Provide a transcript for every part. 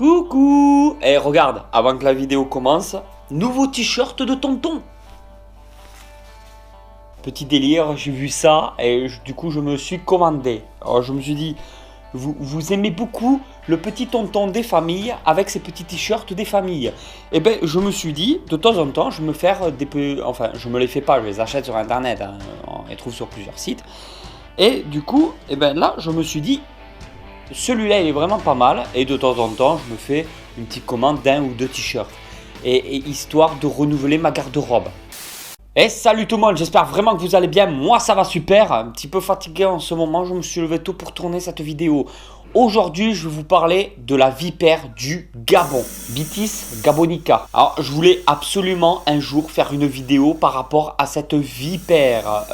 Coucou! Et regarde, avant que la vidéo commence, nouveau t-shirt de tonton. Petit délire, j'ai vu ça et du coup je me suis commandé. Alors je me suis dit, vous aimez beaucoup le petit tonton des familles avec ses petits t-shirts des familles. Et ben je me suis dit, de temps en temps, je me faire enfin je me les fais pas, je les achète sur internet, hein. On les trouve sur plusieurs sites. Et du coup, et ben là je me suis dit, celui-là il est vraiment pas mal et de temps en temps je me fais une petite commande d'un ou deux t-shirts et histoire de renouveler ma garde-robe. Et salut tout le monde, j'espère vraiment que vous allez bien, moi ça va super, un petit peu fatigué en ce moment, je me suis levé tôt pour tourner cette vidéo. Aujourd'hui je vais vous parler de la vipère du Gabon, Bitis gabonica. Alors je voulais absolument un jour faire une vidéo par rapport à cette vipère.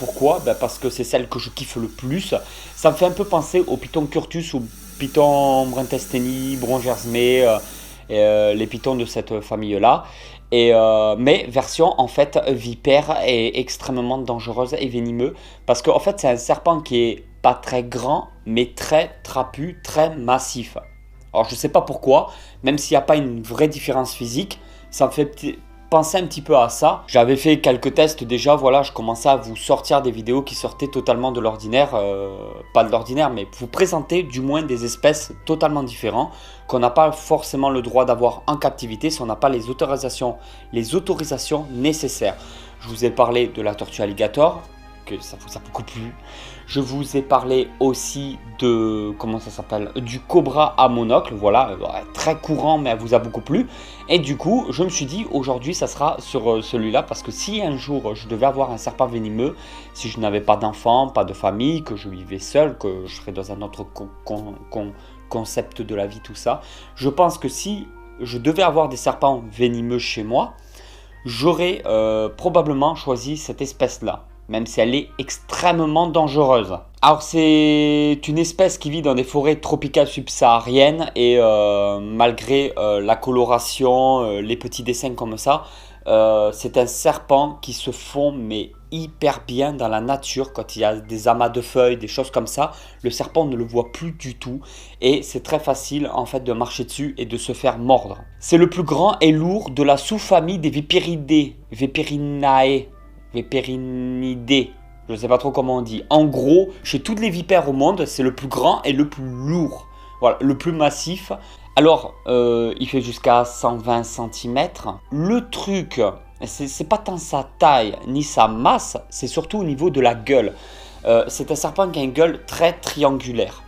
Pourquoi? Parce que c'est celle que je kiffe le plus. Ça me fait un peu penser au Python curtus, au Python brintesteni, brongersmé, les pythons de cette famille là. Mais version en fait vipère est extrêmement dangereuse et venimeux parce qu'en fait c'est un serpent qui est pas très grand mais très trapu, très massif. Alors je sais pas pourquoi, même s'il n'y a pas une vraie différence physique, ça me fait penser un petit peu à ça. J'avais fait quelques tests déjà, voilà, je commençais à vous sortir des vidéos qui sortaient totalement de l'ordinaire, pas de l'ordinaire, mais vous présenter du moins des espèces totalement différentes qu'on n'a pas forcément le droit d'avoir en captivité si on n'a pas les autorisations nécessaires. Je vous ai parlé de la tortue alligator, que ça vous a beaucoup plu. Je vous ai parlé aussi de, comment ça s'appelle, du cobra à monocle, voilà, très courant mais elle vous a beaucoup plu. Et du coup, je me suis dit, aujourd'hui, ça sera sur celui-là, parce que si un jour je devais avoir un serpent venimeux, si je n'avais pas d'enfant, pas de famille, que je vivais seul, que je serais dans un autre concept de la vie, tout ça, je pense que si je devais avoir des serpents venimeux chez moi, j'aurais probablement choisi cette espèce-là, même si elle est extrêmement dangereuse. Alors c'est une espèce qui vit dans des forêts tropicales subsahariennes et malgré la coloration, les petits dessins comme ça, c'est un serpent qui se fond mais hyper bien dans la nature. Quand il y a des amas de feuilles, des choses comme ça, le serpent ne le voit plus du tout et c'est très facile en fait de marcher dessus et de se faire mordre. C'est le plus grand et lourd de la sous-famille des Viperidés, Viperinidés, je ne sais pas trop comment on dit. En gros, chez toutes les vipères au monde, c'est le plus grand et le plus lourd. Voilà, le plus massif. Alors, il fait jusqu'à 120 cm. Le truc, c'est pas tant sa taille ni sa masse, c'est surtout au niveau de la gueule. C'est un serpent qui a une gueule très triangulaire.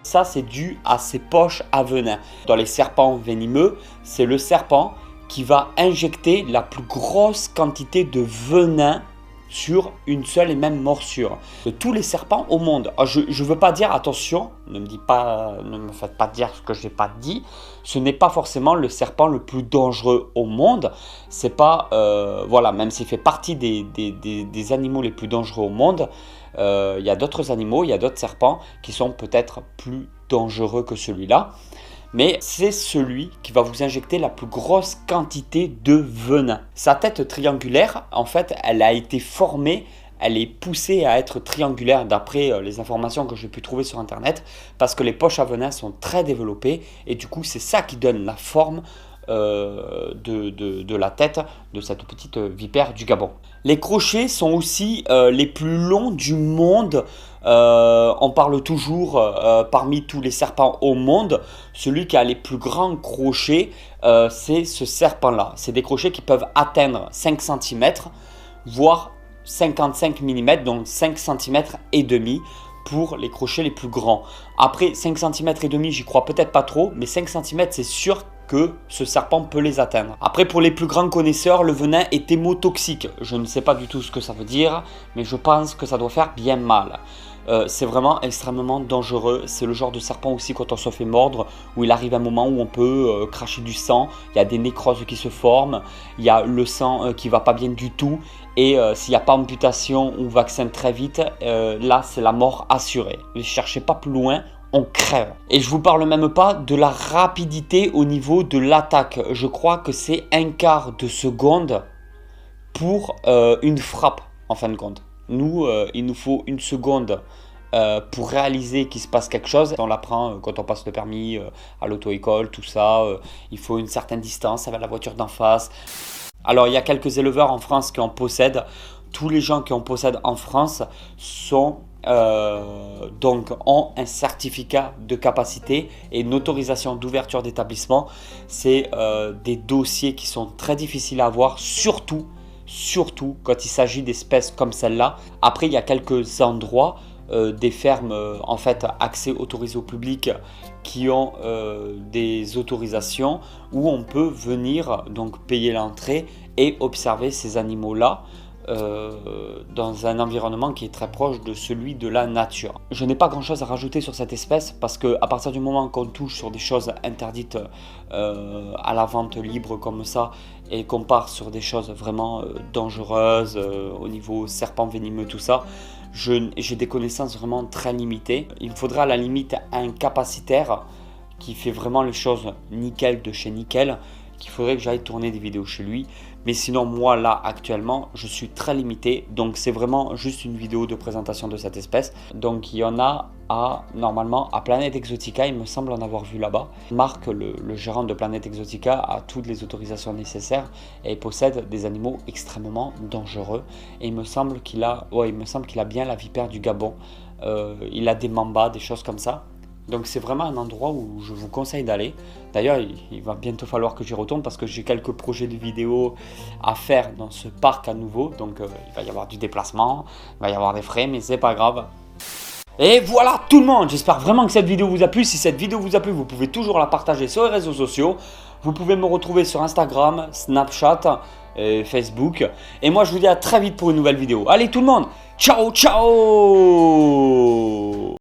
Ça, c'est dû à ses poches à venin. Dans les serpents venimeux, c'est le serpent qui va injecter la plus grosse quantité de venin sur une seule et même morsure de tous les serpents au monde. Alors, je ne veux pas dire, attention, ne me faites pas dire ce que je n'ai pas dit, ce n'est pas forcément le serpent le plus dangereux au monde. C'est pas, voilà, même s'il fait partie des animaux les plus dangereux au monde, il y a d'autres animaux, il y a d'autres serpents qui sont peut-être plus dangereux que celui-là. Mais c'est celui qui va vous injecter la plus grosse quantité de venin. Sa tête triangulaire, en fait, elle a été formée, elle est poussée à être triangulaire d'après les informations que j'ai pu trouver sur internet, parce que les poches à venin sont très développées et du coup c'est ça qui donne la forme de la tête de cette petite vipère du Gabon. Les crochets sont aussi les plus longs du monde. On parle toujours parmi tous les serpents au monde, celui qui a les plus grands crochets, c'est ce serpent là. C'est des crochets qui peuvent atteindre 5 cm voire 55 mm, donc 5 cm et demi pour les crochets les plus grands. Après 5 cm et demi, j'y crois peut-être pas trop, mais 5 cm c'est sûr que ce serpent peut les atteindre. Après, pour les plus grands connaisseurs, le venin est hémotoxique. Je ne sais pas du tout ce que ça veut dire, mais je pense que ça doit faire bien mal. C'est vraiment extrêmement dangereux. C'est le genre de serpent aussi, quand on se fait mordre, où il arrive un moment où on peut cracher du sang. Il y a des nécroses qui se forment, il y a le sang qui va pas bien du tout. Et s'il n'y a pas amputation ou vaccin très vite, là c'est la mort assurée. Ne cherchez pas plus loin, on crève. Et je vous parle même pas de la rapidité au niveau de l'attaque. Je crois que c'est 1/4 de seconde pour une frappe en fin de compte. Nous, il nous faut 1 seconde pour réaliser qu'il se passe quelque chose. On l'apprend quand on passe le permis à l'auto-école, tout ça. Il faut une certaine distance avec la voiture d'en face. Alors il y a quelques éleveurs en France qui en possèdent. Tous les gens qui en possèdent en France donc ont un certificat de capacité et une autorisation d'ouverture d'établissement. C'est des dossiers qui sont très difficiles à avoir, surtout quand il s'agit d'espèces comme celle-là. Après, il y a quelques endroits, des fermes en fait accès autorisé au public qui ont des autorisations où on peut venir donc payer l'entrée et observer ces animaux-là dans un environnement qui est très proche de celui de la nature. Je n'ai pas grand chose à rajouter sur cette espèce parce que à partir du moment qu'on touche sur des choses interdites à la vente libre comme ça et qu'on part sur des choses vraiment dangereuses au niveau serpent venimeux, tout ça, j'ai des connaissances vraiment très limitées. Il me faudra à la limite un capacitaire qui fait vraiment les choses nickel de chez nickel, qu'il faudrait que j'aille tourner des vidéos chez lui. Mais sinon, moi là actuellement, je suis très limité. Donc c'est vraiment juste une vidéo de présentation de cette espèce. Donc il y en a normalement à Planète Exotica, il me semble en avoir vu là-bas. Marc, le gérant de Planète Exotica, a toutes les autorisations nécessaires et possède des animaux extrêmement dangereux. Et il me semble qu'il a bien la vipère du Gabon. Il a des mambas, des choses comme ça. Donc c'est vraiment un endroit où je vous conseille d'aller. D'ailleurs, il va bientôt falloir que j'y retourne parce que j'ai quelques projets de vidéos à faire dans ce parc à nouveau. Donc il va y avoir du déplacement, il va y avoir des frais, mais c'est pas grave. Et voilà tout le monde, j'espère vraiment que cette vidéo vous a plu. Si cette vidéo vous a plu, vous pouvez toujours la partager sur les réseaux sociaux. Vous pouvez me retrouver sur Instagram, Snapchat, Facebook. Et moi je vous dis à très vite pour une nouvelle vidéo. Allez tout le monde, ciao ciao.